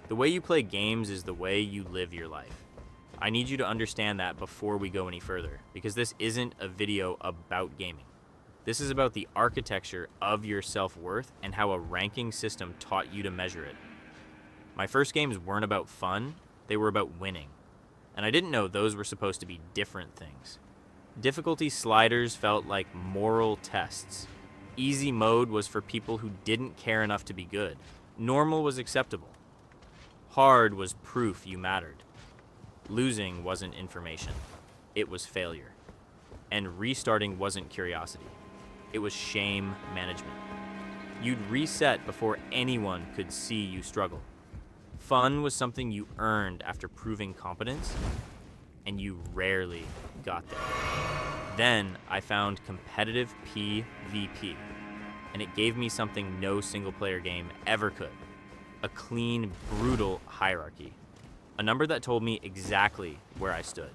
The way you play games is the way you live your life. I need you to understand that before we go any further, because this isn't a video about gaming. This is about the architecture of your self-worth and how a ranking system taught you to measure it. My first games weren't about fun, they were about winning. And I didn't know those were supposed to be different things. Difficulty sliders felt like moral tests. Easy mode was for people who didn't care enough to be good. Normal was acceptable. Hard was proof you mattered. Losing wasn't information. It was failure. And restarting wasn't curiosity. It was shame management. You'd reset before anyone could see you struggle. Fun was something you earned after proving competence, and you rarely got there. Then I found competitive PvP, and it gave me something no single-player game ever could. A clean, brutal hierarchy. A number that told me exactly where I stood.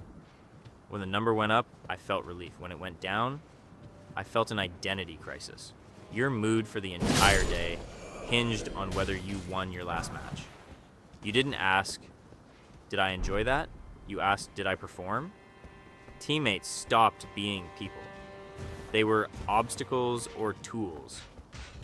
When the number went up, I felt relief. When it went down, I felt an identity crisis. Your mood for the entire day hinged on whether you won your last match. You didn't ask, did I enjoy that? You asked, did I perform? Teammates stopped being people. They were obstacles or tools.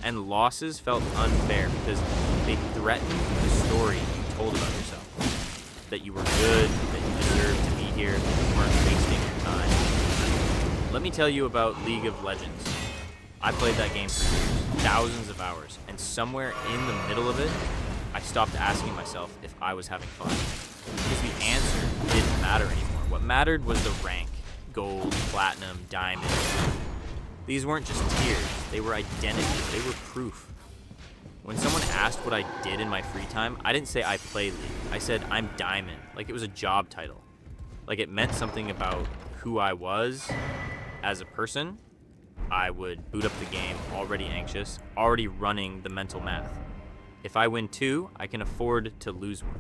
And losses felt unfair because they threatened the story you told about yourself. That you were good, that you deserved to be here, that you weren't wasting your time. Let me tell you about League of Legends. I played that game for years, thousands of hours, and somewhere in the middle of it, I stopped asking myself if I was having fun. Because the answer didn't matter anymore. What mattered was the rank, gold, platinum, diamond. These weren't just tiers, they were identities, they were proof. When someone asked what I did in my free time, I didn't say I played League. I said I'm diamond, like it was a job title. Like it meant something about who I was as a person. I would boot up the game already anxious, already running the mental math. If I win 2, I can afford to lose 1.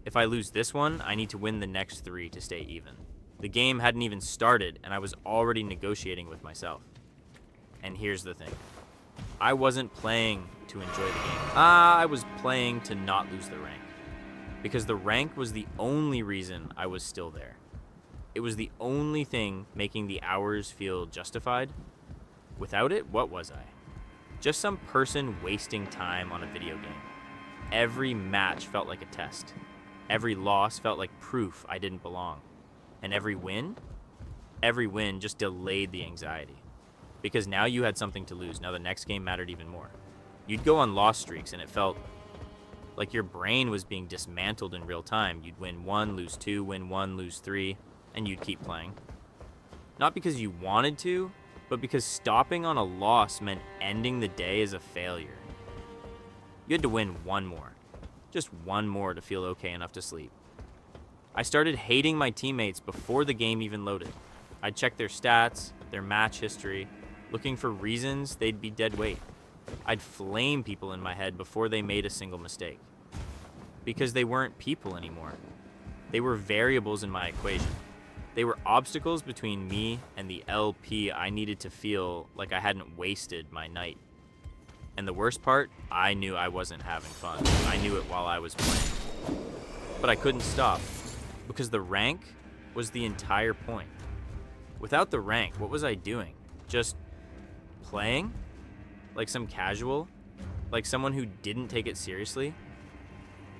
If I lose this one, I need to win the next 3 to stay even. The game hadn't even started, and I was already negotiating with myself. And here's the thing. I wasn't playing to enjoy the game. I was playing to not lose the rank. Because the rank was the only reason I was still there. It was the only thing making the hours feel justified. Without it, what was I? Just some person wasting time on a video game. Every match felt like a test. Every loss felt like proof I didn't belong. And every win just delayed the anxiety. Because now you had something to lose. Now the next game mattered even more. You'd go on loss streaks and it felt like your brain was being dismantled in real time. You'd win 1, lose 2, win 1, lose 3, and you'd keep playing. Not because you wanted to, but because stopping on a loss meant ending the day as a failure. You had to win 1 more. Just 1 more to feel okay enough to sleep. I started hating my teammates before the game even loaded. I'd check their stats, their match history, looking for reasons they'd be dead weight. I'd flame people in my head before they made a single mistake. Because they weren't people anymore. They were variables in my equation. They were obstacles between me and the LP I needed to feel like I hadn't wasted my night. And the worst part, I knew I wasn't having fun. I knew it while I was playing. But I couldn't stop, because the rank was the entire point. Without the rank, what was I doing? Just playing? Like some casual? Like someone who didn't take it seriously?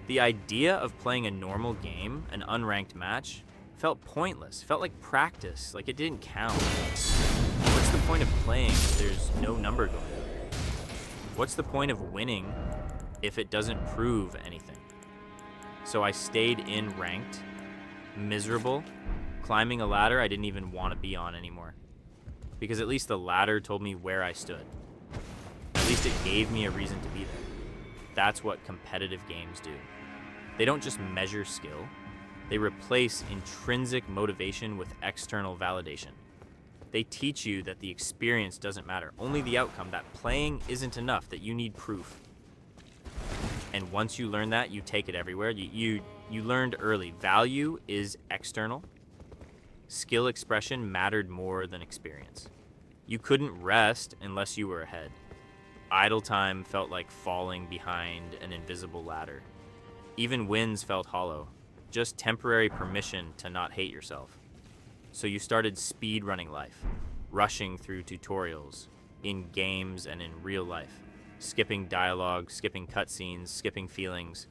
The idea of playing a normal game, an unranked match, felt pointless, felt like practice, like it didn't count. What's the point of playing if there's no number going? What's the point of winning if it doesn't prove anything? So I stayed in ranked, miserable, climbing a ladder I didn't even want to be on anymore. Because at least the ladder told me where I stood. At least it gave me a reason to be there. That's what competitive games do. They don't just measure skill. They replace intrinsic motivation with external validation. They teach you that the experience doesn't matter, only the outcome, that playing isn't enough, that you need proof. And once you learn that, you take it everywhere. You learned early, value is external. Skill expression mattered more than experience. You couldn't rest unless you were ahead. Idle time felt like falling behind an invisible ladder. Even wins felt hollow, just temporary permission to not hate yourself. So you started speedrunning life, rushing through tutorials, in games and in real life, skipping dialogue, skipping cutscenes, skipping feelings,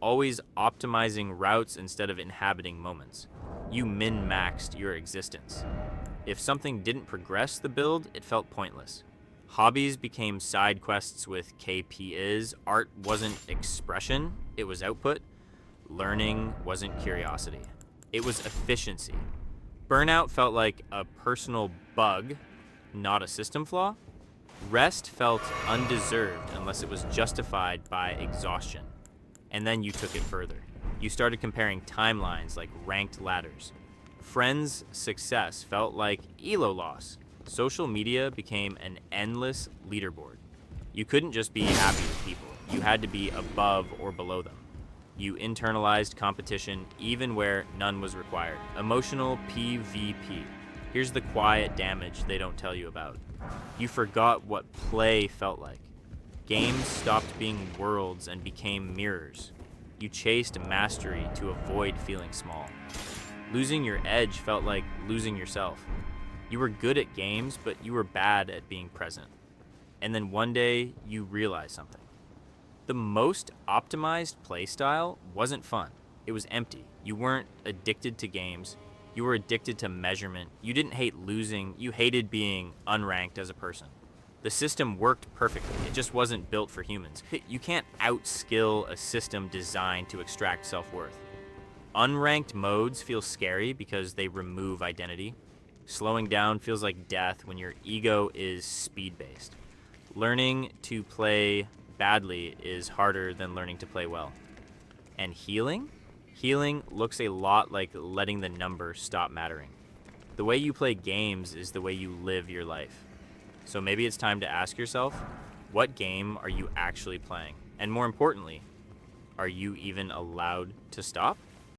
always optimizing routes instead of inhabiting moments. You min-maxed your existence. If something didn't progress the build, it felt pointless. Hobbies became side quests with KPIs. Art wasn't expression, it was output. Learning wasn't curiosity, it was efficiency. Burnout felt like a personal bug, not a system flaw. Rest felt undeserved unless it was justified by exhaustion. And then you took it further. You started comparing timelines like ranked ladders. Friends' success felt like elo loss. Social media became an endless leaderboard. You couldn't just be happy with people. You had to be above or below them. You internalized competition even where none was required. Emotional PvP. Here's the quiet damage they don't tell you about. You forgot what play felt like. Games stopped being worlds and became mirrors. You chased mastery to avoid feeling small. Losing your edge felt like losing yourself. You were good at games, but you were bad at being present. And then one day, you realized something. The most optimized playstyle wasn't fun. It was empty. You weren't addicted to games. You were addicted to measurement. You didn't hate losing. You hated being unranked as a person. The system worked perfectly. It just wasn't built for humans. You can't outskill a system designed to extract self-worth. Unranked modes feel scary because they remove identity. Slowing down feels like death when your ego is speed-based. Learning to play badly is harder than learning to play well. And healing? Healing looks a lot like letting the numbers stop mattering. The way you play games is the way you live your life. So maybe it's time to ask yourself, what game are you actually playing? And more importantly, are you even allowed to stop?